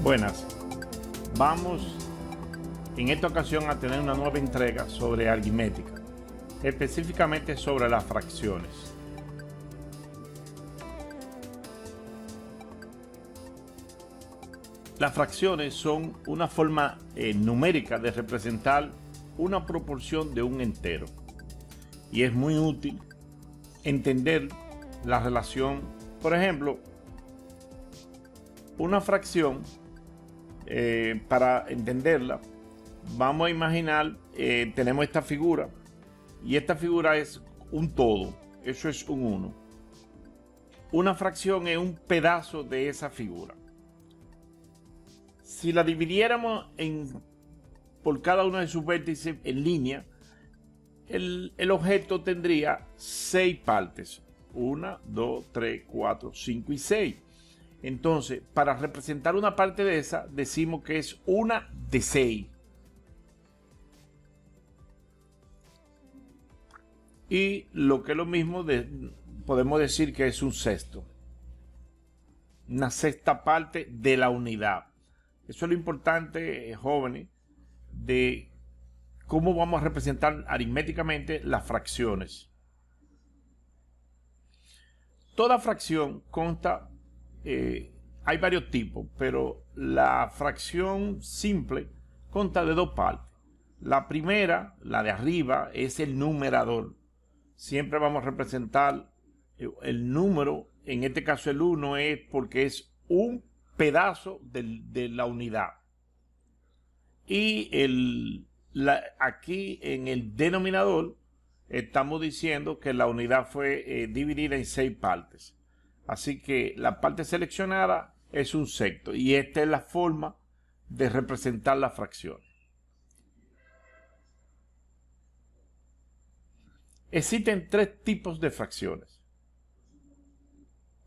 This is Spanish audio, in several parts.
Buenas, vamos en esta ocasión a tener una nueva entrega sobre aritmética, específicamente sobre las fracciones. Las fracciones son una forma numérica de representar una proporción de un entero y es muy útil entender la relación. Por ejemplo, una fracción, para entenderla, vamos a imaginar, tenemos esta figura y esta figura es un todo, eso es un 1. Una fracción es un pedazo de esa figura. Si la dividiéramos por cada uno de sus vértices en línea, el objeto tendría 6 partes. 1, 2, 3, 4, 5 y 6. Entonces, para representar una parte de esa, decimos que es una de 6. Y lo que es lo mismo, podemos decir que es un sexto. Una sexta parte de la unidad. Eso es lo importante, jóvenes, de cómo vamos a representar aritméticamente las fracciones. Toda fracción consta, hay varios tipos, pero la fracción simple consta de 2 partes. La primera, la de arriba, es el numerador. Siempre vamos a representar el número, en este caso el 1 es porque es un pedazo de la unidad. Y aquí en el denominador estamos diciendo que la unidad fue dividida en 6 partes. Así que la parte seleccionada es un sexto y esta es la forma de representar la fracción. Existen 3 tipos de fracciones.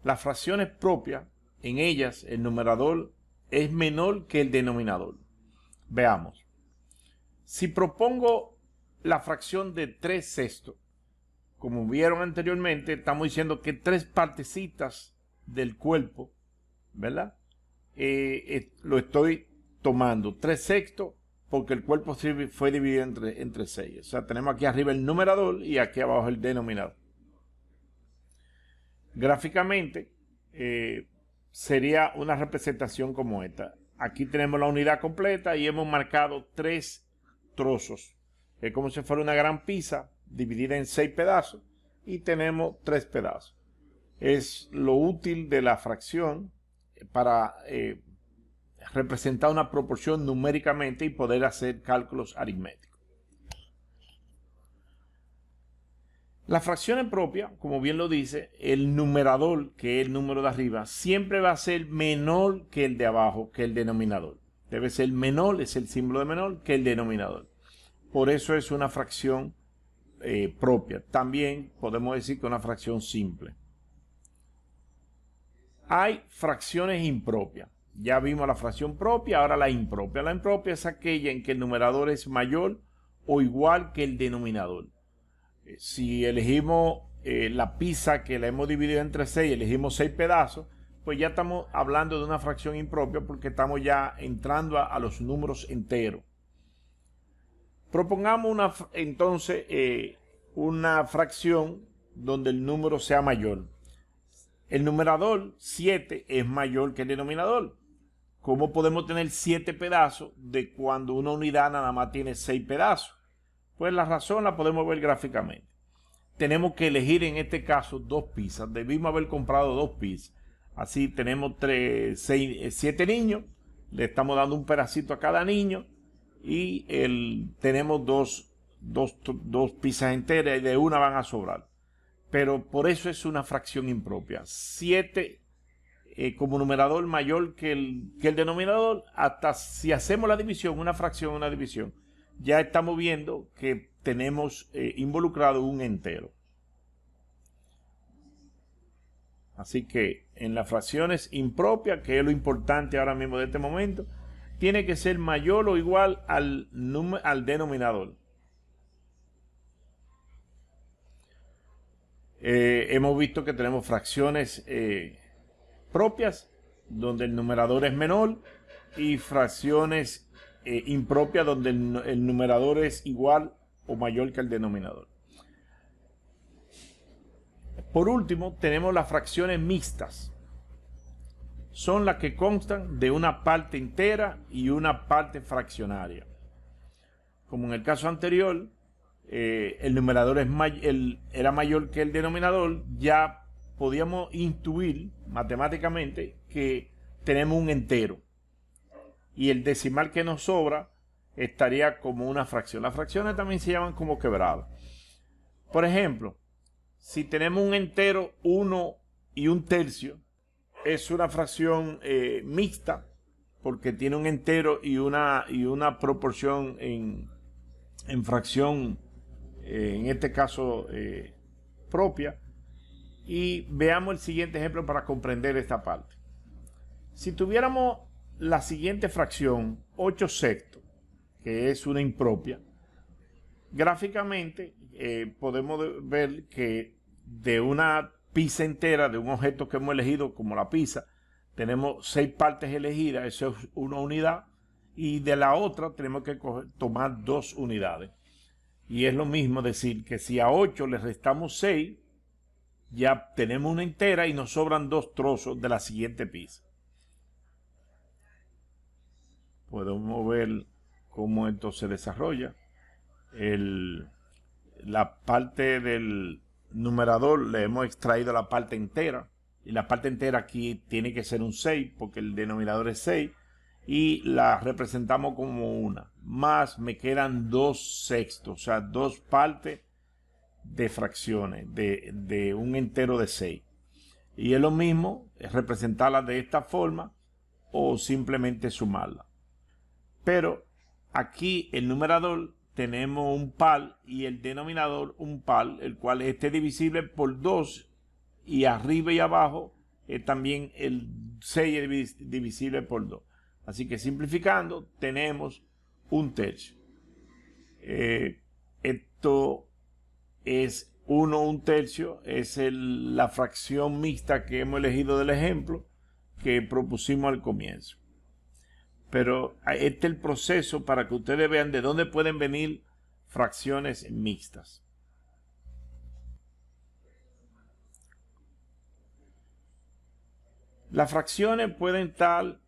Las fracciones propias, en ellas el numerador es menor que el denominador. Veamos. Si propongo la fracción de 3 sextos, como vieron anteriormente, estamos diciendo que 3 partecitas del cuerpo, ¿verdad? Lo estoy tomando 3 sextos porque el cuerpo fue dividido entre 6. O sea, tenemos aquí arriba el numerador y aquí abajo el denominador. Gráficamente sería una representación como esta. Aquí tenemos la unidad completa y hemos marcado 3 trozos. Es como si fuera una gran pizza dividida en 6 pedazos y tenemos 3 pedazos. Es lo útil de la fracción para representar una proporción numéricamente y poder hacer cálculos aritméticos. Las fracciones propias, como bien lo dice, el numerador, que es el número de arriba, siempre va a ser menor que el de abajo, que el denominador. Debe ser menor, es el símbolo de menor, que el denominador. Por eso es una fracción propia. También podemos decir que es una fracción simple. Hay fracciones impropias. Ya vimos la fracción propia, ahora la impropia. La impropia es aquella en que el numerador es mayor o igual que el denominador. Si elegimos la pizza que la hemos dividido entre 6, elegimos 6 pedazos, pues ya estamos hablando de una fracción impropia porque estamos ya entrando a los números enteros. Propongamos entonces una fracción donde el número sea mayor. El numerador 7 es mayor que el denominador. ¿Cómo podemos tener 7 pedazos de cuando una unidad nada más tiene 6 pedazos? Pues la razón la podemos ver gráficamente. Tenemos que elegir en este caso 2 pizzas. Debimos haber comprado 2 pizzas. Así tenemos 7 niños. Le estamos dando un pedacito a cada niño. Y tenemos dos pizzas enteras y de una van a sobrar. Pero por eso es una fracción impropia. 7 como numerador mayor que el denominador. Hasta si hacemos la división, una fracción, una división, ya estamos viendo que tenemos involucrado un entero. Así que en las fracciones impropias, que es lo importante ahora mismo de este momento, tiene que ser mayor o igual al denominador. Hemos visto que tenemos fracciones propias donde el numerador es menor y fracciones impropias donde el numerador es igual o mayor que el denominador. Por último, tenemos las fracciones mixtas. Son las que constan de una parte entera y una parte fraccionaria. Como en el caso anterior, el numerador era mayor que el denominador, ya podíamos intuir matemáticamente que tenemos un entero. Y el decimal que nos sobra estaría como una fracción. Las fracciones también se llaman como quebradas. Por ejemplo, si tenemos un entero 1 y 1/3, es una fracción mixta, porque tiene un entero y una proporción en fracción, en este caso propia. Y veamos el siguiente ejemplo para comprender esta parte. Si tuviéramos la siguiente fracción, 8/6, que es una impropia, gráficamente podemos ver que de una pizza entera, de un objeto que hemos elegido como la pizza, tenemos 6 partes elegidas, eso es una unidad, y de la otra tenemos que tomar 2 unidades. Y es lo mismo decir que si a 8 le restamos 6, ya tenemos una entera y nos sobran 2 trozos de la siguiente pizza. Podemos ver cómo esto se desarrolla. La parte del numerador le hemos extraído la parte entera, y la parte entera aquí tiene que ser un 6 porque el denominador es 6, y la representamos como una, más me quedan 2/6, o sea, 2 partes de fracciones de un entero de 6, y es lo mismo representarla de esta forma o simplemente sumarla. Pero aquí el numerador tenemos un par y el denominador un par, el cual esté divisible por 2, y arriba y abajo también el 6 es divisible por 2. Así que simplificando tenemos 1/3. Esto es 1 1/3, es la fracción mixta que hemos elegido del ejemplo que propusimos al comienzo. Pero este es el proceso para que ustedes vean de dónde pueden venir fracciones mixtas. Las fracciones pueden estar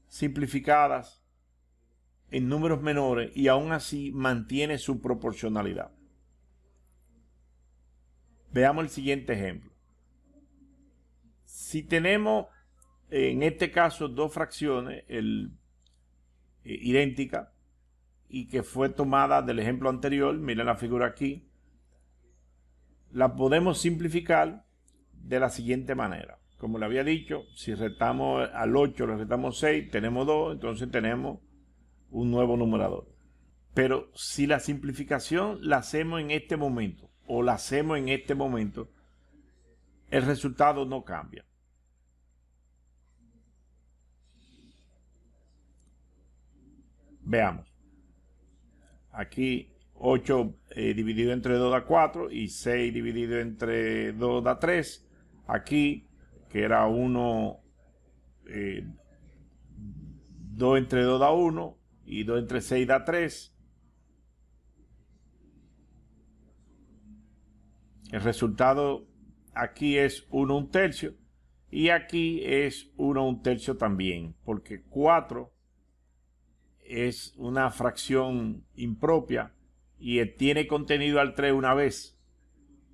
simplificadas en números menores y aún así mantiene su proporcionalidad. Veamos el siguiente ejemplo. Si tenemos en este caso 2 fracciones idénticas y que fue tomada del ejemplo anterior, miren la figura aquí, la podemos simplificar de la siguiente manera. Como le había dicho, si restamos al 8, le restamos 6, tenemos 2, entonces tenemos un nuevo numerador. Pero si la simplificación la hacemos en este momento o la hacemos en este momento, el resultado no cambia. Veamos. Aquí 8 dividido entre 2 da 4 y 6 dividido entre 2 da 3. Aquí, que era 1, 2 entre 2 da 1 y 2 entre 6 da 3. El resultado aquí es 1 1/3 y aquí es 1 1/3 también, porque 4 es una fracción impropia y tiene contenido al 3 una vez.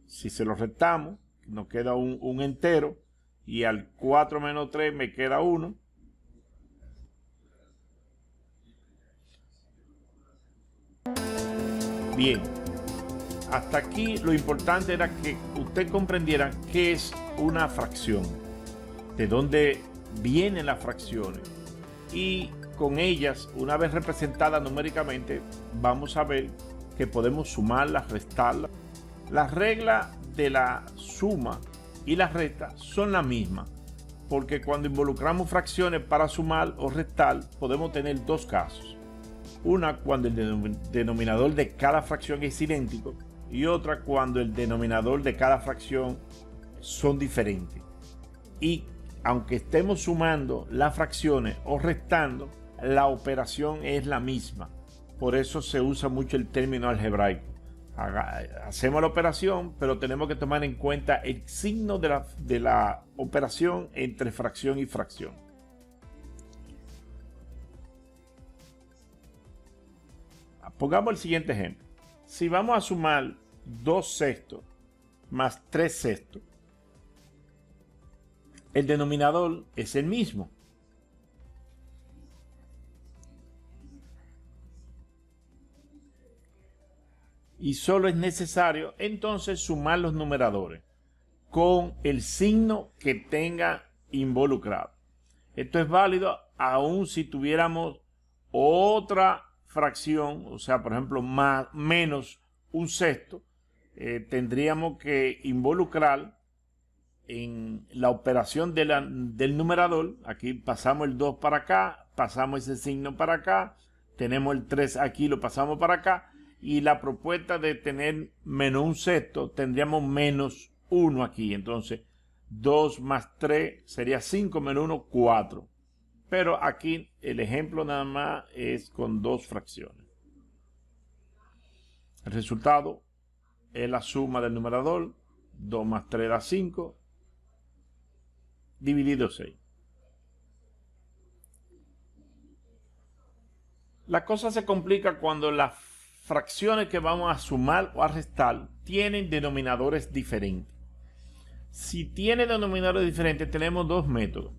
Si se lo restamos, nos queda un entero, y al 4 menos 3 me queda 1. Bien, hasta aquí lo importante era que usted comprendiera qué es una fracción, de dónde vienen las fracciones, y con ellas, una vez representadas numéricamente, vamos a ver que podemos sumarlas, restarlas. Las reglas de la suma y la resta son las mismas, porque cuando involucramos fracciones para sumar o restar, podemos tener 2 casos. Una cuando el denominador de cada fracción es idéntico, y otra cuando el denominador de cada fracción son diferentes. Y aunque estemos sumando las fracciones o restando, la operación es la misma. Por eso se usa mucho el término algebraico. Hacemos la operación, pero tenemos que tomar en cuenta el signo de la operación entre fracción y fracción. Pongamos el siguiente ejemplo. Si vamos a sumar 2 sextos más 3 sextos, el denominador es el mismo. Y solo es necesario entonces sumar los numeradores con el signo que tenga involucrado. Esto es válido aun si tuviéramos otra fracción, o sea, por ejemplo, menos un sexto, tendríamos que involucrar en la operación del numerador. Aquí pasamos el 2 para acá, pasamos ese signo para acá, tenemos el 3 aquí, lo pasamos para acá, y la propuesta de tener menos un sexto, tendríamos menos 1 aquí. Entonces 2 más 3 sería 5 menos 1, 4. Pero aquí el ejemplo nada más es con 2 fracciones. El resultado es la suma del numerador. 2 más 3 da 5, dividido 6. La cosa se complica cuando las fracciones que vamos a sumar o a restar tienen denominadores diferentes. Si tiene denominadores diferentes, tenemos dos métodos.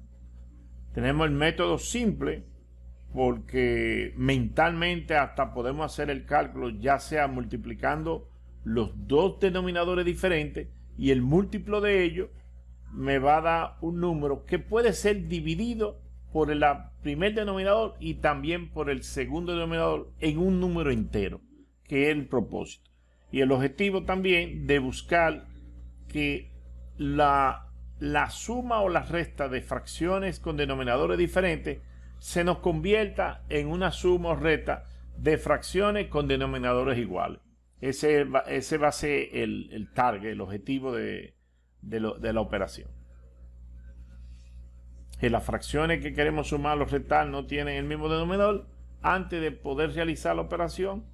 Tenemos el método simple, porque mentalmente hasta podemos hacer el cálculo, ya sea multiplicando los dos denominadores diferentes, y el múltiplo de ellos me va a dar un número que puede ser dividido por el primer denominador y también por el segundo denominador en un número entero, que es el propósito. Y el objetivo también de buscar que la suma o la resta de fracciones con denominadores diferentes se nos convierta en una suma o resta de fracciones con denominadores iguales. Ese va a ser el target, el objetivo de la operación. Si las fracciones que queremos sumar o restar no tienen el mismo denominador, antes de poder realizar la operación,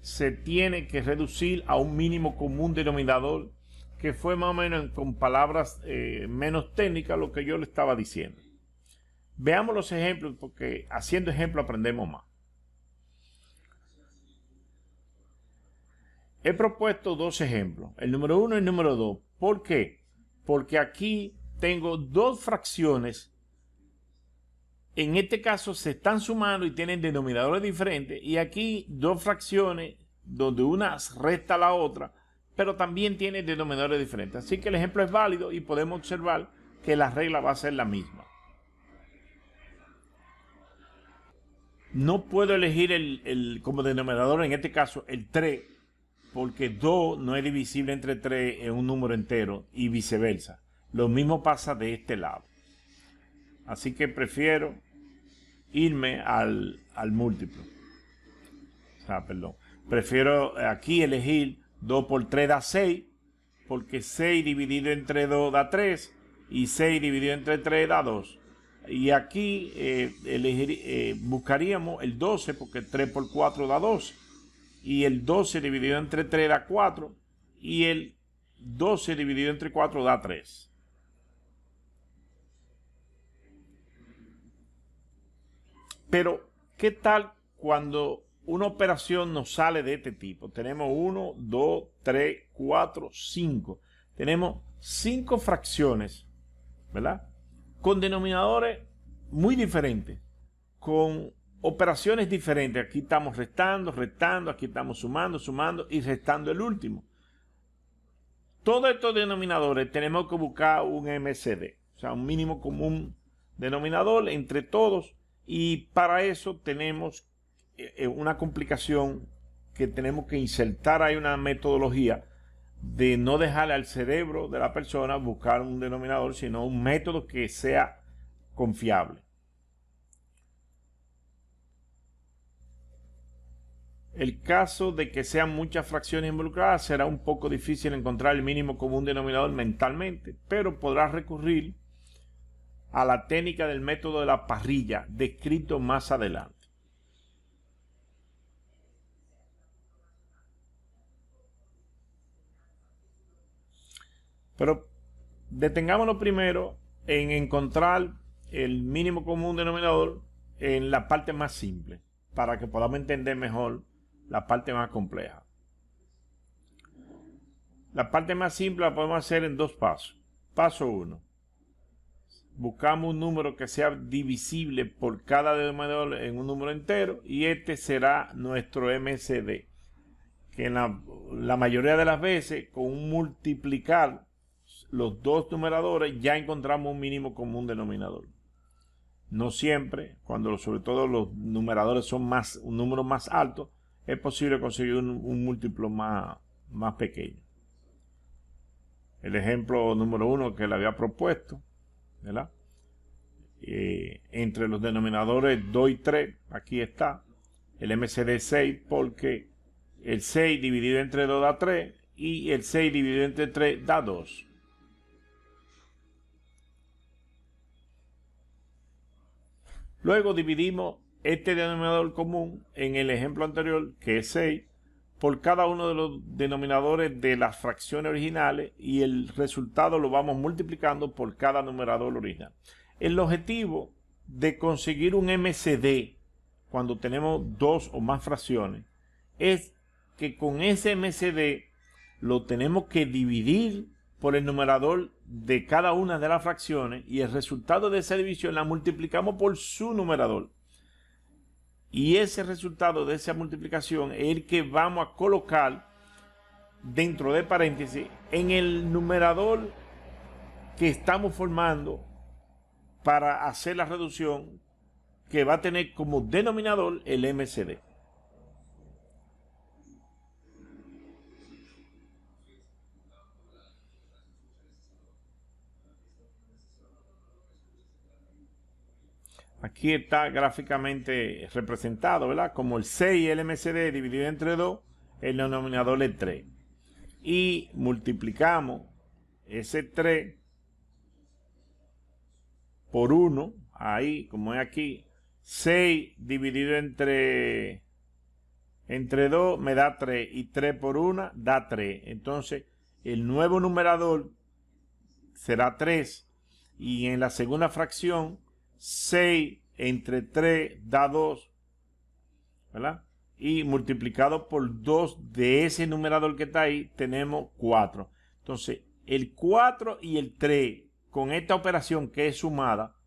se tiene que reducir a un mínimo común denominador, que fue más o menos con palabras menos técnicas lo que yo le estaba diciendo. Veamos los ejemplos, porque haciendo ejemplos aprendemos más. He propuesto dos ejemplos, el número 1 y el número 2. ¿Por qué? Porque aquí tengo dos fracciones. En este caso se están sumando y tienen denominadores diferentes, y aquí dos fracciones donde una resta a la otra, pero también tiene denominadores diferentes. Así que el ejemplo es válido y podemos observar que la regla va a ser la misma. No puedo elegir como denominador, en este caso, el 3, porque 2 no es divisible entre 3 en un número entero y viceversa. Lo mismo pasa de este lado. Así que prefiero irme al múltiplo. Prefiero aquí elegir 2 por 3 da 6, porque 6 dividido entre 2 da 3 y 6 dividido entre 3 da 2. Y aquí buscaríamos el 12, porque 3 por 4 da 12. Y el 12 dividido entre 3 da 4. Y el 12 dividido entre 4 da 3. Pero, ¿qué tal cuando una operación nos sale de este tipo? Tenemos 1, 2, 3, 4, 5. Tenemos 5 fracciones, ¿verdad? Con denominadores muy diferentes, con operaciones diferentes. Aquí estamos restando, aquí estamos sumando y restando el último. Todos estos denominadores tenemos que buscar un MCD, o sea, un mínimo común denominador entre todos, y para eso tenemos una complicación que tenemos que insertar ahí, una metodología de no dejarle al cerebro de la persona buscar un denominador, sino un método que sea confiable. El caso de que sean muchas fracciones involucradas, será un poco difícil encontrar el mínimo común denominador mentalmente, pero podrás recurrir a la técnica del método de la parrilla, descrito más adelante. Pero detengámonos primero en encontrar el mínimo común denominador en la parte más simple, para que podamos entender mejor la parte más compleja. La parte más simple la podemos hacer en dos pasos. Paso 1. Buscamos un número que sea divisible por cada denominador en un número entero, y este será nuestro MCD, que en la mayoría de las veces, con un multiplicar los dos numeradores, ya encontramos un mínimo común denominador. No siempre, cuando sobre todo los numeradores son un número más alto, es posible conseguir un múltiplo más pequeño. El ejemplo número 1 que le había propuesto, ¿verdad? Entre los denominadores 2 y 3, aquí está el MCD 6, porque el 6 dividido entre 2 da 3 y el 6 dividido entre 3 da 2. Luego dividimos este denominador común en el ejemplo anterior, que es 6, por cada uno de los denominadores de las fracciones originales, y el resultado lo vamos multiplicando por cada numerador original. El objetivo de conseguir un MCD cuando tenemos dos o más fracciones es que con ese MCD lo tenemos que dividir por el numerador de cada una de las fracciones, y el resultado de esa división la multiplicamos por su numerador. Y ese resultado de esa multiplicación es el que vamos a colocar dentro de paréntesis en el numerador que estamos formando para hacer la reducción, que va a tener como denominador el MCD. Aquí está gráficamente representado, ¿verdad? Como el 6, el MCD dividido entre 2, el denominador es 3. Y multiplicamos ese 3 por 1, ahí, como es aquí. 6 dividido entre 2 me da 3, y 3 por 1 da 3. Entonces, el nuevo numerador será 3, y en la segunda fracción, 6 entre 3 da 2, ¿verdad? Y multiplicado por 2 de ese numerador que está ahí, tenemos 4. Entonces, el 4 y el 3, con esta operación que es sumada,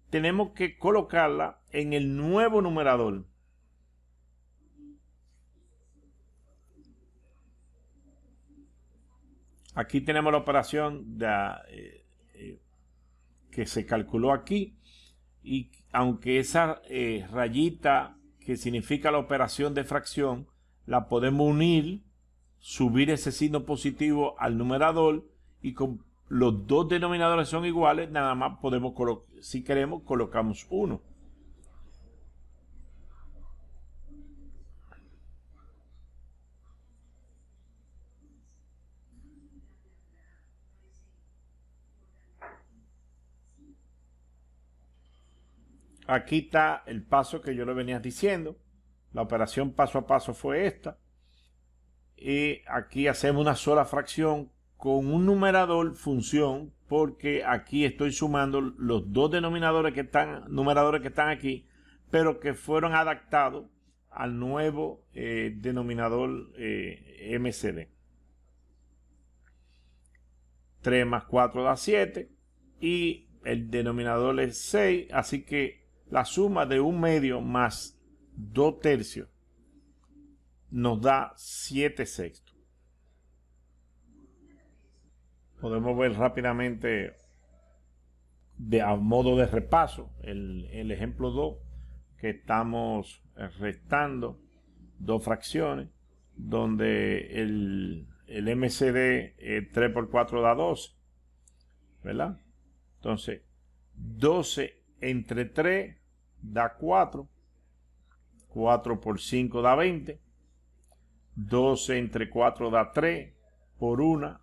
tenemos que colocarla en el nuevo numerador. Aquí tenemos la operación que se calculó aquí, y aunque esa rayita que significa la operación de fracción la podemos unir, subir ese signo positivo al numerador, y con los dos denominadores son iguales, nada más podemos, si queremos, colocamos 1. Aquí está el paso que yo le venía diciendo. La operación paso a paso fue esta. Y aquí hacemos una sola fracción con un numerador función, porque aquí estoy sumando los dos numeradores que están aquí, pero que fueron adaptados al nuevo denominador MCD. 3 más 4 da 7, y el denominador es 6, así que la suma de 1/2 más 2/3 nos da 7/6. Podemos ver rápidamente, a modo de repaso, el ejemplo 2, que estamos restando dos fracciones, donde el MCD 3 por 4 da 12, ¿verdad? Entonces, 12 entre 3 da 4, 4 por 5 da 20, 12 entre 4 da 3, por 1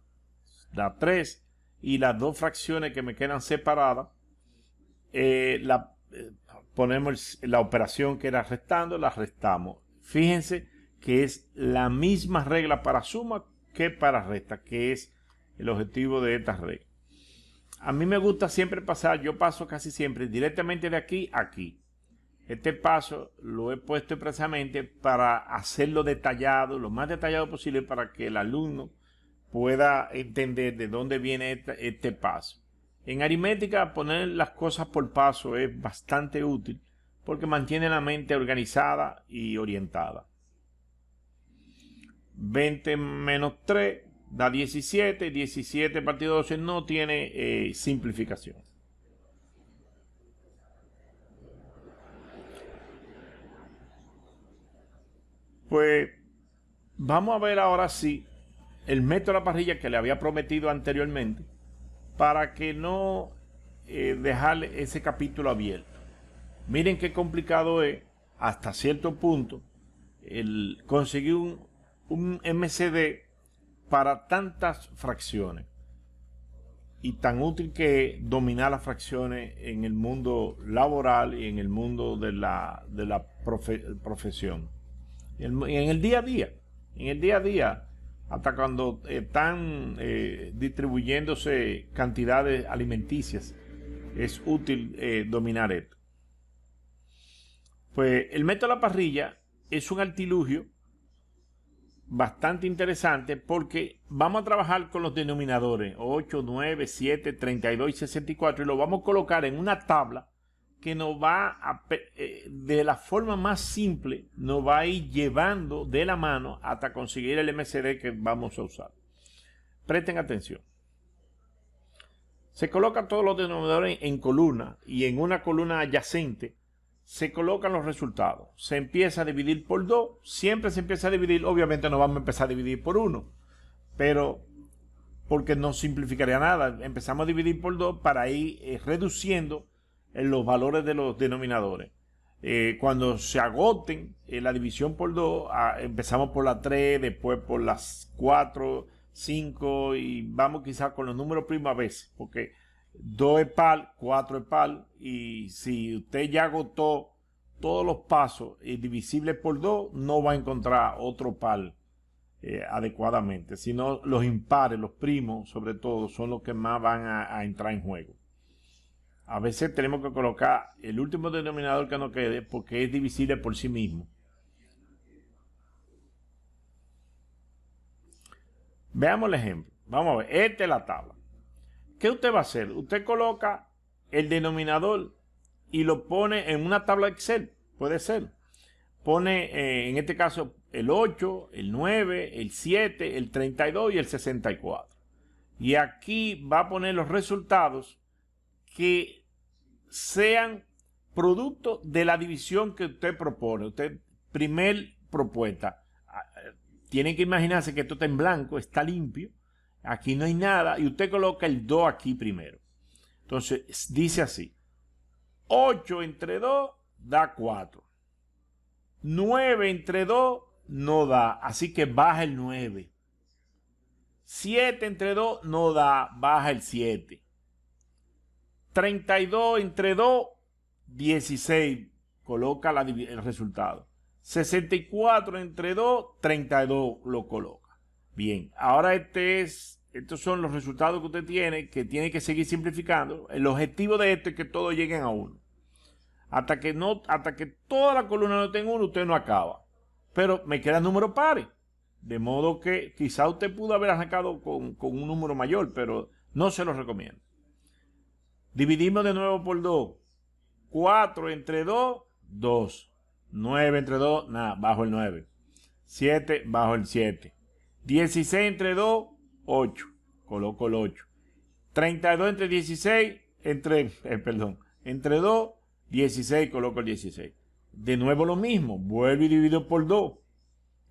da 3, y las dos fracciones que me quedan separadas ponemos la operación que era restando, la restamos. Fíjense que es la misma regla para suma que para resta, que es el objetivo de esta regla. A mí me gusta siempre pasar, yo paso casi siempre directamente de aquí a aquí. Este paso lo he puesto expresamente para hacerlo detallado, lo más detallado posible, para que el alumno pueda entender de dónde viene este paso. En aritmética, poner las cosas por paso es bastante útil porque mantiene la mente organizada y orientada. 20 menos 3 da 17, 17 partido 12 no tiene simplificación. Pues vamos a ver ahora sí el método de la parrilla que le había prometido anteriormente, para que no dejarle ese capítulo abierto. Miren qué complicado es hasta cierto punto el conseguir un MCD para tantas fracciones, y tan útil que es dominar las fracciones en el mundo laboral y en el mundo de la profesión. En el día a día, hasta cuando están distribuyéndose cantidades alimenticias, es útil dominar esto. Pues el método de la parrilla es un artilugio bastante interesante, porque vamos a trabajar con los denominadores 8, 9, 7, 32 y 64, y lo vamos a colocar en una tabla que nos va a, de la forma más simple, nos va a ir llevando de la mano hasta conseguir el MCD que vamos a usar. Presten atención. Se colocan todos los denominadores en columna, y en una columna adyacente se colocan los resultados. Se empieza a dividir por 2. Siempre se empieza a dividir. Obviamente no vamos a empezar a dividir por 1, pero porque no simplificaría nada. Empezamos a dividir por 2 para ir reduciendo los valores de los denominadores. Cuando se agoten la división por 2, empezamos por la 3, después por las 4, 5, y vamos quizás con los números primos a veces, porque 2 es par, 4 es par, y si usted ya agotó todos los pasos divisibles por 2, no va a encontrar otro par adecuadamente, sino los impares, los primos sobre todo, son los que más van a entrar en juego. A veces tenemos que colocar el último denominador que nos quede, porque es divisible por sí mismo. Veamos el ejemplo. Vamos a ver, esta es la tabla. ¿Qué usted va a hacer? Usted coloca el denominador y lo pone en una tabla Excel. Puede ser. Pone, en este caso, el 8, el 9, el 7, el 32 y el 64. Y aquí va a poner los resultados que sean producto de la división que usted propone. Usted, primer propuesta. Tienen que imaginarse que esto está en blanco, está limpio. Aquí no hay nada, y usted coloca el 2 aquí primero. Entonces dice así: 8 entre 2 da 4. 9 entre 2 no da, así que baja el 9. 7 entre 2 no da, baja el 7. 32 entre 2, 16, coloca el resultado. 64 entre 2, 32 lo coloca. Bien, ahora estos son los resultados que usted tiene que seguir simplificando. El objetivo de esto es que todos lleguen a 1. Hasta que toda la columna no tenga 1, usted no acaba. Pero me quedan números pares. De modo que quizá usted pudo haber arrancado con un número mayor, pero no se lo recomiendo. Dividimos de nuevo por 2. 4 entre 2, 2. 9 entre 2, nada, bajo el 9. 7, bajo el 7. 16 entre 2, 8. Coloco el 8. 32 entre 16, entre 2, 16, coloco el 16. De nuevo lo mismo, vuelvo y divido por 2.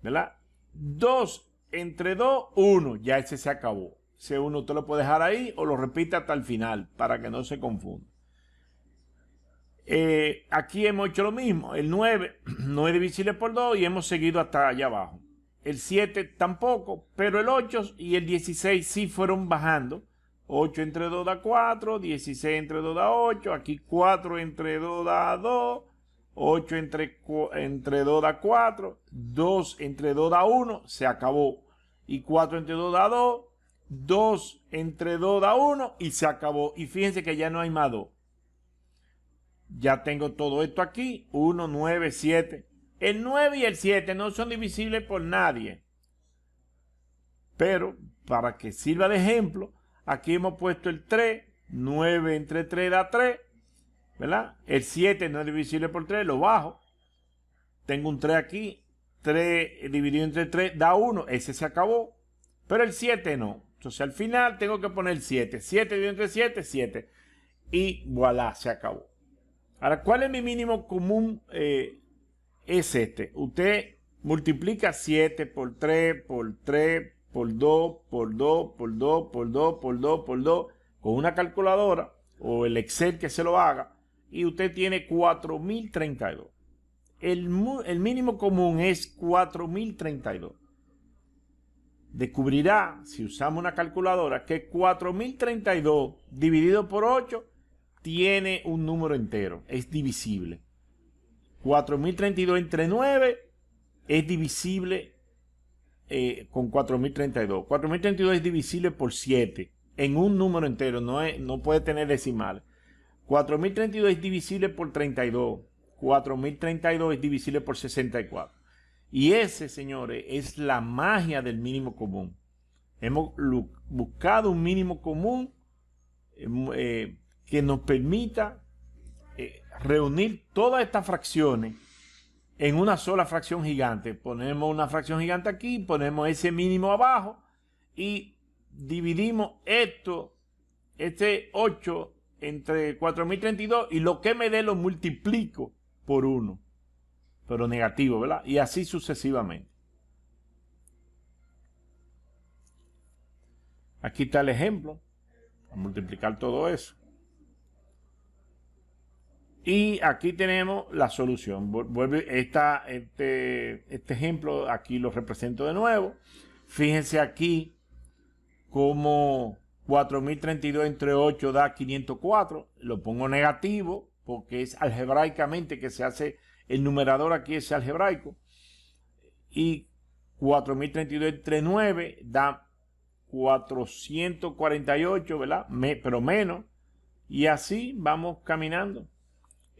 ¿Verdad? 2 entre 2, 1. Ya ese se acabó. Ese 1 usted lo puede dejar ahí o lo repite hasta el final para que no se confunda. Aquí hemos hecho lo mismo. El 9 no es divisible por 2 y hemos seguido hasta allá abajo. El 7 tampoco, pero el 8 y el 16 sí fueron bajando 8 entre 2 da 4, 16 entre 2 da 8, aquí 4 entre 2 da 2, 8 entre 2 da 4, 2 entre 2 da 1, se acabó. Y 4 entre 2 da 2, 2 entre 2 da 1 y se acabó. Y fíjense que ya no hay más 2. Ya tengo todo esto aquí, 1, 9, 7. El 9 y el 7 no son divisibles por nadie. Pero, para que sirva de ejemplo, aquí hemos puesto el 3, 9 entre 3 da 3, ¿verdad? El 7 no es divisible por 3, lo bajo. Tengo un 3 aquí, 3 dividido entre 3 da 1, ese se acabó. Pero el 7 no. Entonces al final tengo que poner 7. 7 dividido entre 7, 7. Y voilà, se acabó. Ahora, ¿cuál es mi mínimo común? Es este. Usted multiplica 7 por 3, por 3, por 2, por 2, por 2, por 2, por 2, por 2, con una calculadora o el Excel que se lo haga, y usted tiene 4032. El mínimo común es 4032. Descubrirá, si usamos una calculadora, que 4032 dividido por 8 tiene un número entero, es divisible. 4032 entre 9 es divisible con 4032. 4032 es divisible por 7 en un número entero, no puede tener decimales. 4032 es divisible por 32. 4032 es divisible por 64. Y ese, señores, es la magia del mínimo común. Hemos buscado un mínimo común que nos permita reunir todas estas fracciones en una sola fracción gigante. Ponemos una fracción gigante aquí, ponemos ese mínimo abajo y dividimos este 8 entre 4032 y lo que me dé lo multiplico por 1, pero negativo, ¿verdad? Y así sucesivamente. Aquí está el ejemplo, a multiplicar todo eso. Y aquí tenemos la solución. Este ejemplo aquí lo represento de nuevo. Fíjense aquí cómo 4032 entre 8 da 504. Lo pongo negativo porque es algebraicamente que se hace, el numerador aquí es algebraico. Y 4032 entre 9 da 448, ¿verdad? Pero menos. Y así vamos caminando.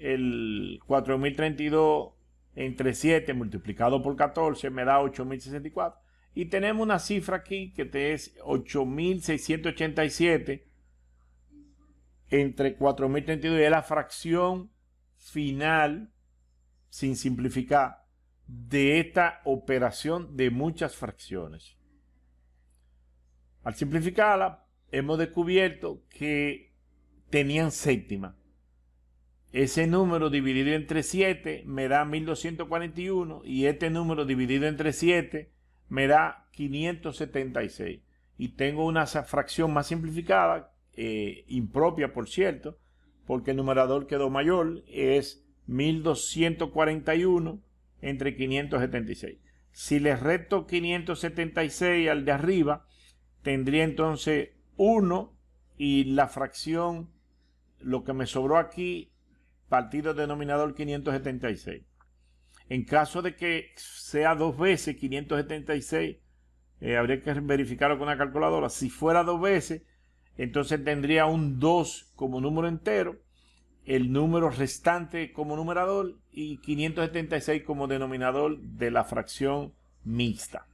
El 4032 entre 7 multiplicado por 14 me da 8064. Y tenemos una cifra aquí que es 8687 entre 4032. Es la fracción final, sin simplificar, de esta operación de muchas fracciones. Al simplificarla, hemos descubierto que tenían séptima. Ese número dividido entre 7 me da 1241 y este número dividido entre 7 me da 576. Y tengo una fracción más simplificada, impropia por cierto, porque el numerador quedó mayor, es 1241 entre 576. Si le resto 576 al de arriba, tendría entonces 1 y la fracción, lo que me sobró aquí, partido denominador 576. En caso de que sea 2 veces 576, habría que verificarlo con una calculadora. Si fuera 2 veces, entonces tendría un 2 como número entero, el número restante como numerador y 576 como denominador de la fracción mixta.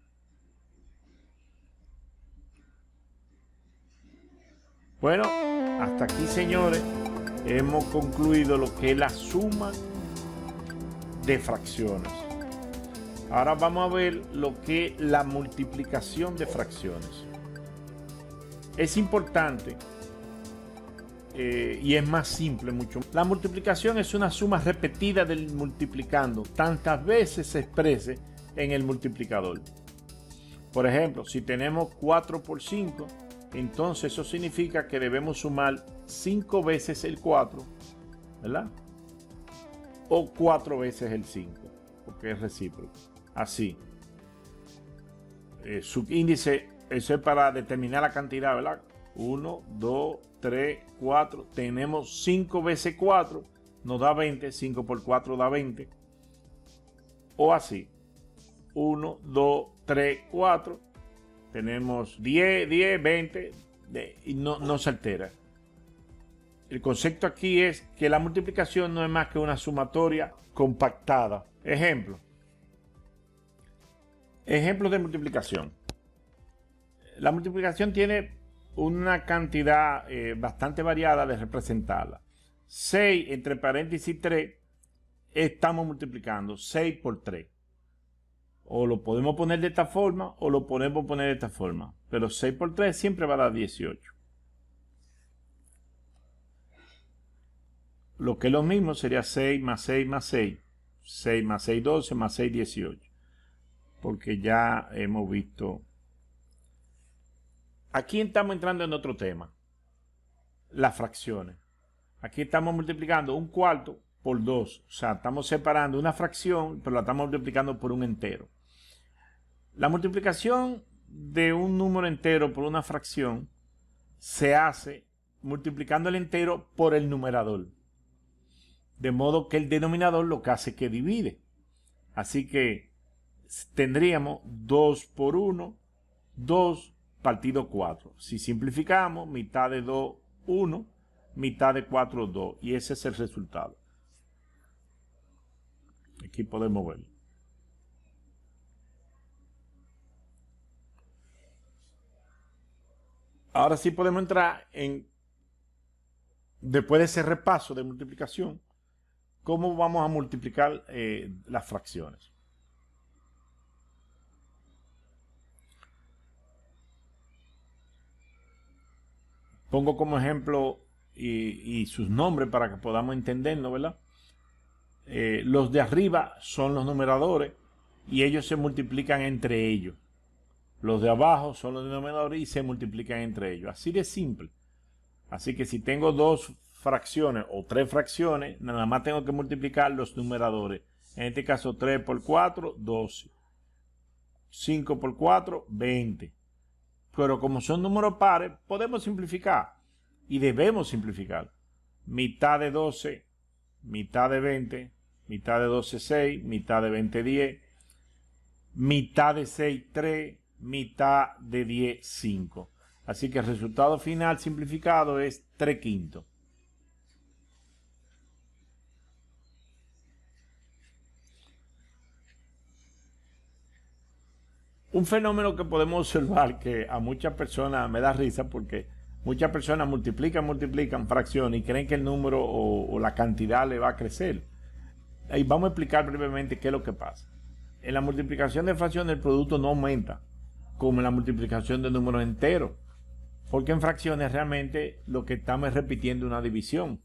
Bueno, hasta aquí, señores, hemos concluido lo que es la suma de fracciones. Ahora vamos a ver lo que es la multiplicación de fracciones. Es importante y es más simple mucho. La multiplicación es una suma repetida del multiplicando, tantas veces se exprese en el multiplicador. Por ejemplo, si tenemos 4 por 5, entonces eso significa que debemos sumar 5 veces el 4, ¿verdad? O 4 veces el 5, porque es recíproco. Así. Su índice, eso es para determinar la cantidad, ¿verdad? 1, 2, 3, 4. Tenemos 5 veces 4, nos da 20. 5 por 4 da 20. O así. 1, 2, 3, 4. Tenemos 10, 10, 20. Y no se altera. El concepto aquí es que la multiplicación no es más que una sumatoria compactada. Ejemplo de multiplicación. La multiplicación tiene una cantidad bastante variada de representarla. 6 entre paréntesis 3, estamos multiplicando 6 por 3. O lo podemos poner de esta forma o lo podemos poner de esta forma. Pero 6 por 3 siempre va a dar 18. Lo que es lo mismo sería 6 más 6 más 6. 6 más 6, 12 más 6, 18. Porque ya hemos visto. Aquí estamos entrando en otro tema. Las fracciones. Aquí estamos multiplicando un cuarto por 2. O sea, estamos separando una fracción, pero la estamos multiplicando por un entero. La multiplicación de un número entero por una fracción se hace multiplicando el entero por el numerador. De modo que el denominador lo que hace es que divide. Así que tendríamos 2 por 1, 2 partido 4. Si simplificamos, mitad de 2, 1, mitad de 4, 2. Y ese es el resultado. Aquí podemos verlo. Ahora sí podemos entrar en, después de ese repaso de multiplicación, cómo vamos a multiplicar las fracciones. Pongo como ejemplo y sus nombres para que podamos entenderlo, ¿verdad? Los de arriba son los numeradores y ellos se multiplican entre ellos. Los de abajo son los denominadores y se multiplican entre ellos. Así de simple. Así que si tengo dos fracciones o tres fracciones, nada más tengo que multiplicar los numeradores. En este caso 3 por 4, 12. 5 por 4, 20. Pero como son números pares, podemos simplificar. Y debemos simplificar. Mitad de 12, mitad de 20, mitad de 12, 6, mitad de 20, 10. Mitad de 6, 3, mitad de 10, 5. Así que el resultado final simplificado es 3 quintos. Un fenómeno que podemos observar que a muchas personas me da risa porque muchas personas multiplican fracciones y creen que el número o la cantidad le va a crecer. Y vamos a explicar brevemente qué es lo que pasa. En la multiplicación de fracciones el producto no aumenta como en la multiplicación de números enteros. Porque en fracciones realmente lo que estamos es repitiendo una división.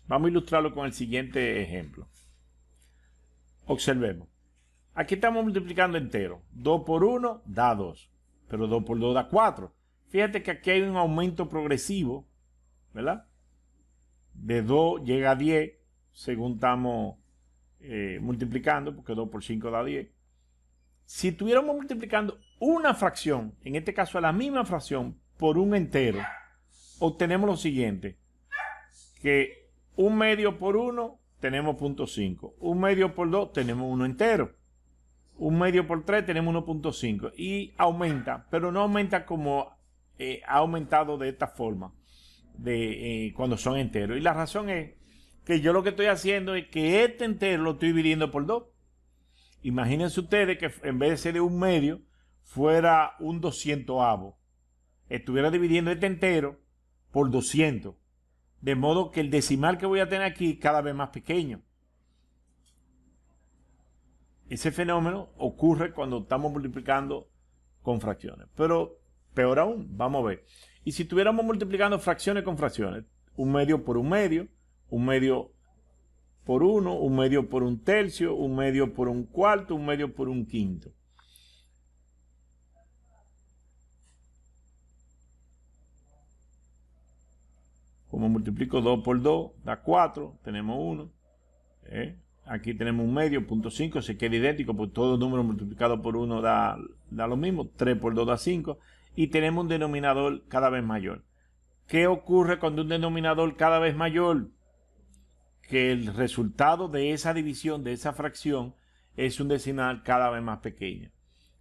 Vamos a ilustrarlo con el siguiente ejemplo. Observemos. Aquí estamos multiplicando enteros. 2 por 1 da 2. Pero 2 por 2 da 4. Fíjate que aquí hay un aumento progresivo, ¿verdad? De 2 llega a 10 según estamos multiplicando, porque 2 por 5 da 10. Si estuviéramos multiplicando una fracción, en este caso la misma fracción, por un entero, obtenemos lo siguiente, que 1 medio por 1 tenemos 0.5, 1 medio por 2 tenemos 1 entero, 1 medio por 3 tenemos 1.5 y aumenta, pero no aumenta como ha aumentado de esta forma cuando son enteros. Y la razón es que yo lo que estoy haciendo es que este entero lo estoy dividiendo por 2. Imagínense ustedes que en vez de ser de 1 medio, fuera un 200avo. Estuviera dividiendo este entero por 200. De modo que el decimal que voy a tener aquí cada vez más pequeño. Ese fenómeno ocurre cuando estamos multiplicando con fracciones. Pero peor aún, vamos a ver. Y si estuviéramos multiplicando fracciones con fracciones, 1 medio por 1 medio, 1 medio por 1, 1 medio por 1 tercio, 1 medio por 1 cuarto, 1 medio por 1 quinto. Como multiplico 2 por 2, da 4, tenemos 1. Aquí tenemos 1 medio, 0.5, se queda idéntico, porque todo número multiplicado por 1 da lo mismo. 3 por 2 da 5. y tenemos un denominador cada vez mayor. ¿Qué ocurre cuando un denominador cada vez mayor? Que el resultado de esa división, de esa fracción, es un decimal cada vez más pequeño.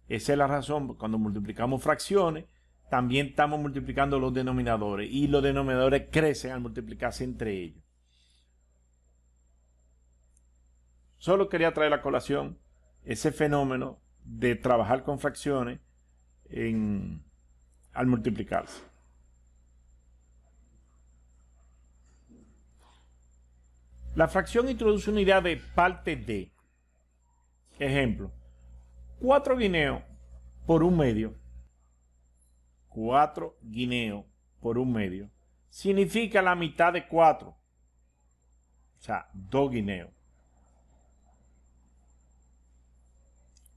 Esa es la razón, cuando multiplicamos fracciones, también estamos multiplicando los denominadores, y los denominadores crecen al multiplicarse entre ellos. Solo quería traer a colación ese fenómeno de trabajar con fracciones al multiplicarse. La fracción introduce una idea de parte de. Ejemplo, 4 guineos por 1/2. 4 guineos por 1/2 significa la mitad de 4. O sea, 2 guineos.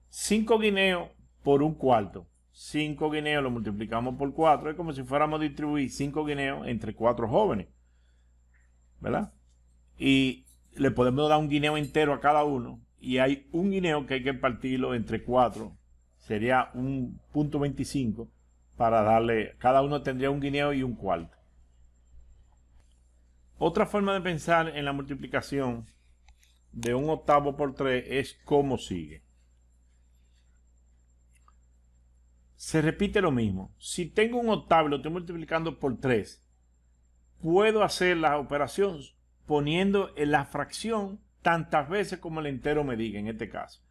5 guineos por 1/4. 5 guineos lo multiplicamos por 4. Es como si fuéramos a distribuir 5 guineos entre 4 jóvenes, ¿verdad? Y le podemos dar un guineo entero a cada uno. Y hay un guineo que hay que partirlo entre 4. Sería un punto 25 para darle. Cada uno tendría un guineo y 1/4. Otra forma de pensar en la multiplicación de 1/8 por 3 es como sigue. Se repite lo mismo. Si tengo 1/8 y lo estoy multiplicando por 3, puedo hacer la operación poniendo en la fracción tantas veces como el entero me diga en este caso.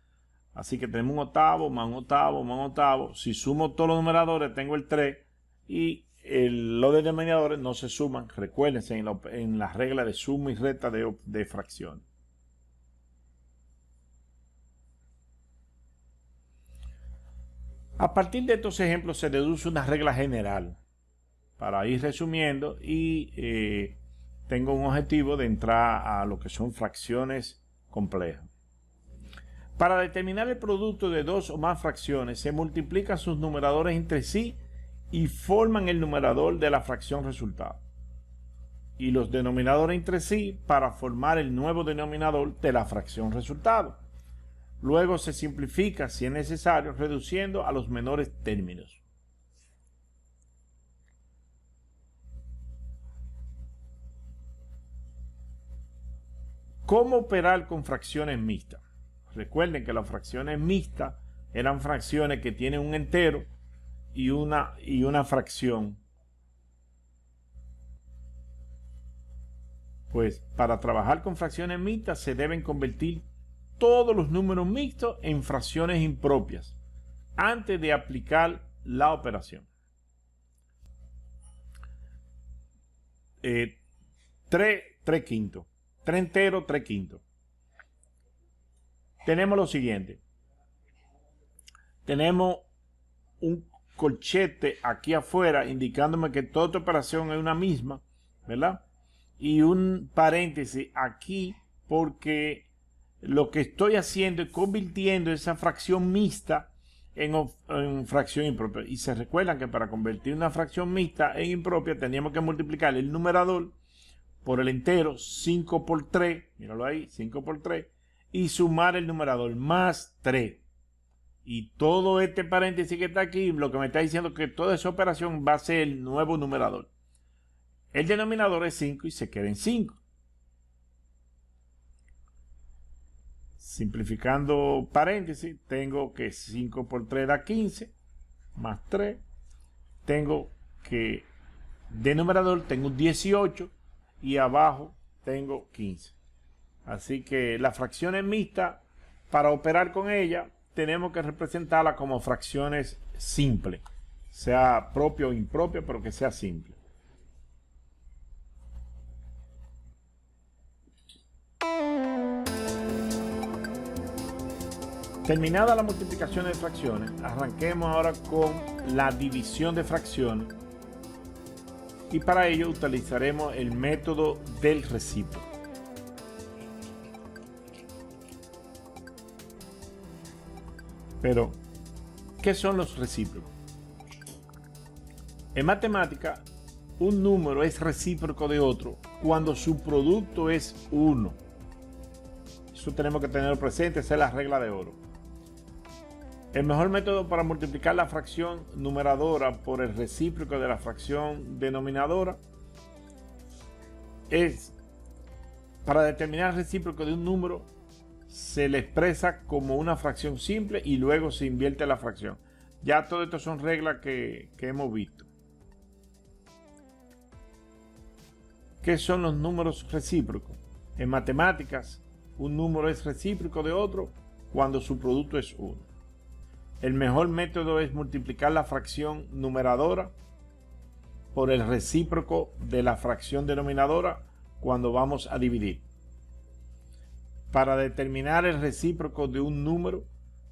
Así que tenemos 1/8 más 1/8 más 1/8. Si sumo todos los numeradores tengo el 3 y los denominadores no se suman. Recuérdense en la regla de suma y resta de fracciones. A partir de estos ejemplos se deduce una regla general para ir resumiendo y tengo un objetivo de entrar a lo que son fracciones complejas. Para determinar el producto de dos o más fracciones, se multiplican sus numeradores entre sí y forman el numerador de la fracción resultado. Y los denominadores entre sí para formar el nuevo denominador de la fracción resultado. Luego se simplifica, si es necesario, reduciendo a los menores términos. ¿Cómo operar con fracciones mixtas? Recuerden que las fracciones mixtas eran fracciones que tienen un entero y una fracción. Pues para trabajar con fracciones mixtas se deben convertir todos los números mixtos en fracciones impropias antes de aplicar la operación. 3/5. 3 enteros, 3/5. Tenemos lo siguiente. Tenemos un corchete aquí afuera indicándome que toda esta operación es una misma, ¿verdad? Y un paréntesis aquí porque lo que estoy haciendo es convirtiendo esa fracción mixta en fracción impropia. Y se recuerdan que para convertir una fracción mixta en impropia teníamos que multiplicar el numerador por el entero, 5 por 3, míralo ahí, 5 por 3, y sumar el numerador más 3. Y todo este paréntesis que está aquí, lo que me está diciendo es que toda esa operación va a ser el nuevo numerador. El denominador es 5 y se queda en 5. Simplificando paréntesis, tengo que 5 por 3 da 15, más 3. Tengo que de numerador tengo 18 y abajo tengo 15. Así que las fracciones mixtas, para operar con ellas, tenemos que representarlas como fracciones simples, sea propia o impropia, pero que sea simple. Terminada la multiplicación de fracciones, arranquemos ahora con la división de fracciones y para ello utilizaremos el método del recíproco. Pero, ¿qué son los recíprocos? En matemática, un número es recíproco de otro cuando su producto es 1. Eso tenemos que tenerlo presente, esa es la regla de oro. El mejor método para multiplicar la fracción numeradora por el recíproco de la fracción denominadora es, para determinar el recíproco de un número, se le expresa como una fracción simple y luego se invierte la fracción. Ya todo esto son reglas que hemos visto. ¿Qué son los números recíprocos? En matemáticas, un número es recíproco de otro cuando su producto es 1. El mejor método es multiplicar la fracción numeradora por el recíproco de la fracción denominadora cuando vamos a dividir. Para determinar el recíproco de un número,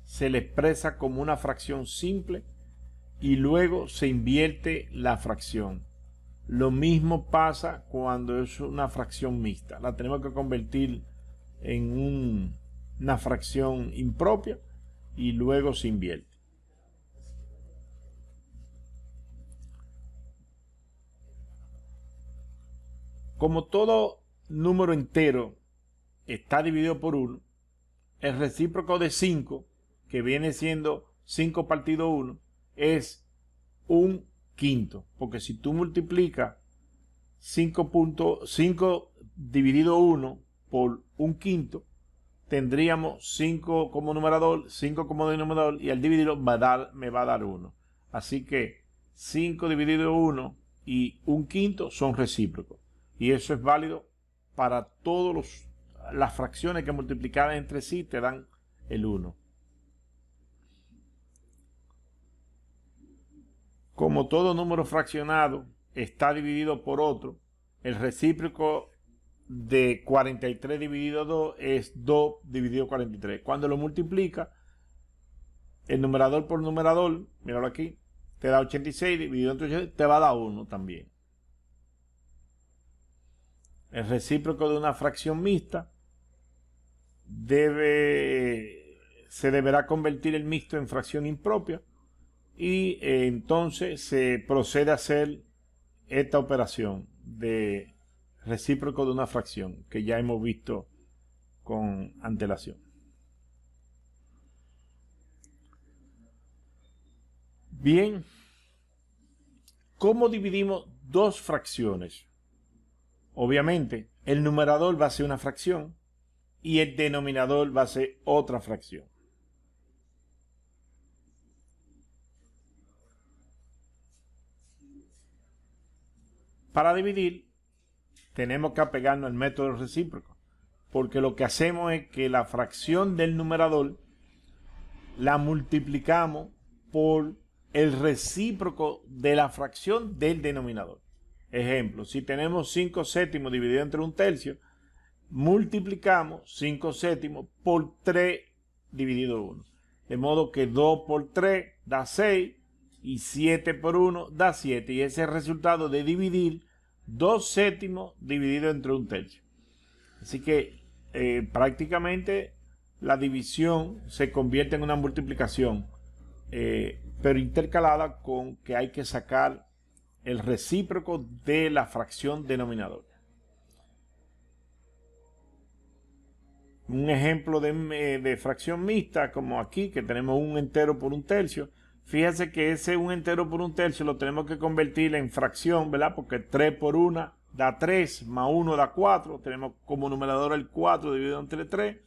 se le expresa como una fracción simple y luego se invierte la fracción. Lo mismo pasa cuando es una fracción mixta. La tenemos que convertir en una fracción impropia y luego se invierte. Como todo número entero está dividido por 1, el recíproco de 5, que viene siendo 5 partido 1, es un quinto. Porque si tú multiplicas 5 dividido 1 por un quinto, tendríamos 5 como numerador, 5 como denominador, y al dividirlo me va a dar 1. Así que 5 dividido 1 y un quinto son recíprocos. Y eso es válido para todas las fracciones que multiplicadas entre sí te dan el 1. Como todo número fraccionado está dividido por otro, el recíproco de 43 dividido 2 es 2 dividido 43. Cuando lo multiplica, el numerador por numerador, míralo aquí, te da 86 dividido entre 86, te va a dar 1 también. El recíproco de una fracción mixta se deberá convertir el mixto en fracción impropia y entonces se procede a hacer esta operación de recíproco de una fracción que ya hemos visto con antelación. Bien, ¿cómo dividimos dos fracciones? Obviamente, el numerador va a ser una fracción y el denominador va a ser otra fracción. Para dividir, tenemos que apegarnos al método recíproco, porque lo que hacemos es que la fracción del numerador la multiplicamos por el recíproco de la fracción del denominador. Ejemplo, si tenemos 5 séptimos dividido entre un tercio, multiplicamos 5 séptimos por 3 dividido 1. De modo que 2 por 3 da 6 y 7 por 1 da 7. Y ese es el resultado de dividir 2 séptimos dividido entre un tercio. Así que prácticamente la división se convierte en una multiplicación, pero intercalada con que hay que sacar el recíproco de la fracción denominador. Un ejemplo de fracción mixta, como aquí, que tenemos un entero por un tercio. Fíjense que ese un entero por un tercio lo tenemos que convertir en fracción, ¿verdad? Porque 3 por 1 da 3, más 1 da 4. Tenemos como numerador el 4 dividido entre 3.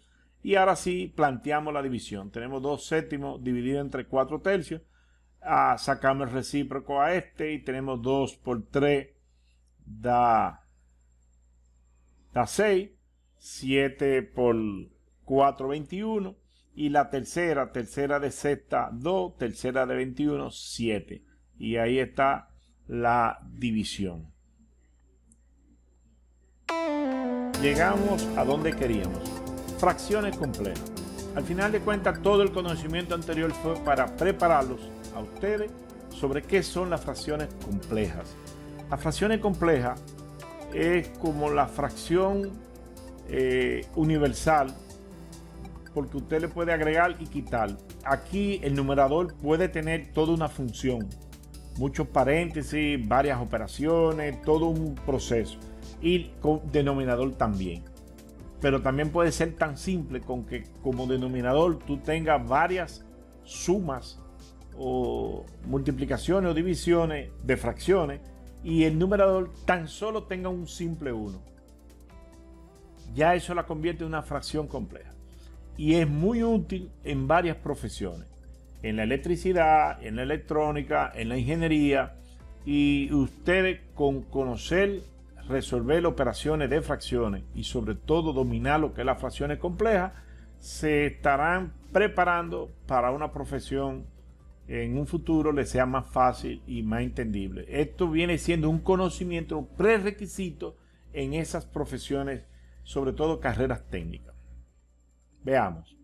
Y ahora sí planteamos la división. Tenemos 2 séptimos dividido entre 4 tercios. Sacamos el recíproco a este y tenemos 2 por 3 da 6. 7 por 4, 21. Y la tercera de sexta, 2. Tercera de 21, 7. Y ahí está la división. Llegamos a donde queríamos. Fracciones complejas. Al final de cuentas, todo el conocimiento anterior fue para prepararlos a ustedes sobre qué son las fracciones complejas. Las fracciones complejas es como la fracción universal, porque usted le puede agregar y quitar. Aquí el numerador puede tener toda una función, muchos paréntesis, varias operaciones, todo un proceso, y con denominador también. Pero también puede ser tan simple con que como denominador tú tengas varias sumas o multiplicaciones o divisiones de fracciones y el numerador tan solo tenga un simple 1. Ya eso la convierte en una fracción compleja. Y es muy útil en varias profesiones. En la electricidad, en la electrónica, en la ingeniería. Y ustedes con conocer, resolver operaciones de fracciones y sobre todo dominar lo que es las fracciones complejas, se estarán preparando para una profesión en un futuro les sea más fácil y más entendible. Esto viene siendo un conocimiento, un prerequisito en esas profesiones, sobre todo carreras técnicas. Veamos.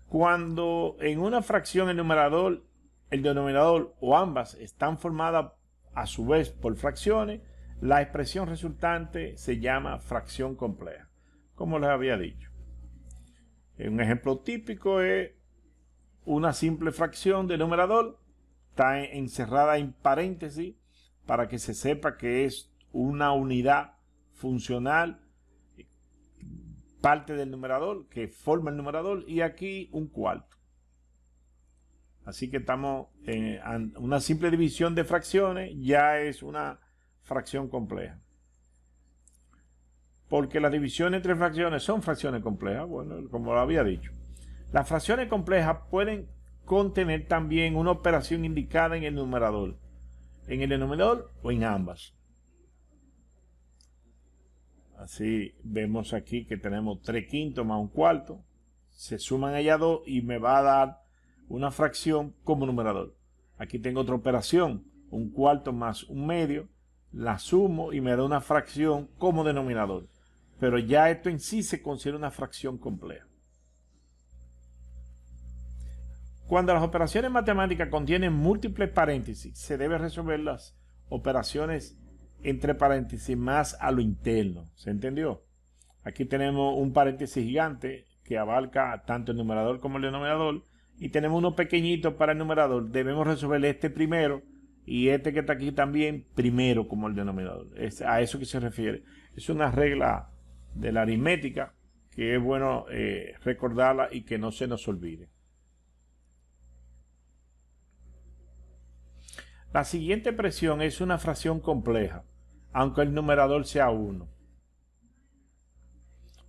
Cuando en una fracción el numerador, el denominador o ambas están formadas a su vez por fracciones, la expresión resultante se llama fracción compleja, como les había dicho. Un ejemplo típico es una simple fracción del numerador, está encerrada en paréntesis para que se sepa que es una unidad funcional, parte del numerador, que forma el numerador, y aquí un cuarto. Así que estamos en una simple división de fracciones, ya es una fracción compleja. Porque las divisiones entre fracciones son fracciones complejas, bueno, como lo había dicho. Las fracciones complejas pueden contener también una operación indicada en el numerador o en ambas. Así vemos aquí que tenemos 3/5 más un cuarto. Se suman ellas dos y me va a dar una fracción como numerador. Aquí tengo otra operación, un cuarto más un medio. La sumo y me da una fracción como denominador. Pero ya esto en sí se considera una fracción compleja. Cuando las operaciones matemáticas contienen múltiples paréntesis, se debe resolver las operaciones entre paréntesis más a lo interno. ¿Se entendió? Aquí tenemos un paréntesis gigante que abarca tanto el numerador como el denominador. Y tenemos uno pequeñito para el numerador. Debemos resolver este primero y este que está aquí también primero como el denominador. Es a eso que se refiere. Es una regla de la aritmética que es bueno recordarla y que no se nos olvide. La siguiente expresión es una fracción compleja, aunque el numerador sea 1.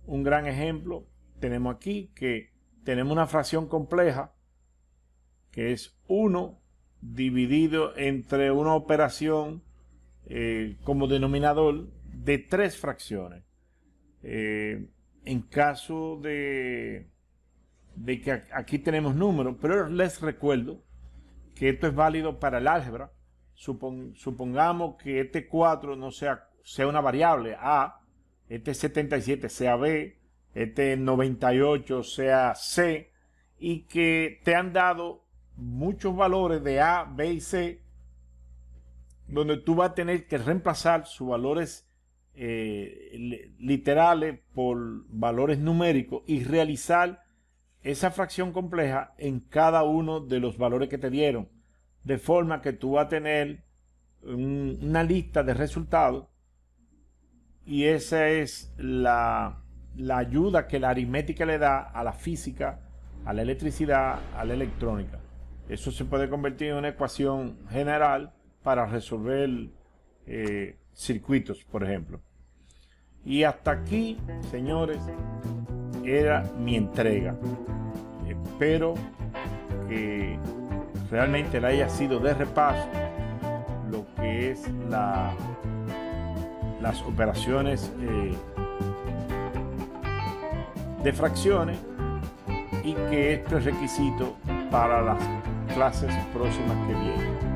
Un gran ejemplo tenemos aquí que tenemos una fracción compleja que es 1 dividido entre una operación como denominador de 3 fracciones. En caso de que aquí tenemos números, pero les recuerdo que esto es válido para el álgebra. Supongamos que este 4 no sea una variable A, este 77 sea B, este 98 sea C, y que te han dado muchos valores de A, B y C, donde tú vas a tener que reemplazar sus valores literales por valores numéricos y realizar esa fracción compleja en cada uno de los valores que te dieron, de forma que tú vas a tener una lista de resultados, y esa es la ayuda que la aritmética le da a la física, a la electricidad, a la electrónica. Eso se puede convertir en una ecuación general para resolver circuitos, por ejemplo. Y hasta aquí, señores, era mi entrega. Espero que realmente le haya sido de repaso lo que es las operaciones de fracciones, y que esto es requisito para las clases próximas que vienen.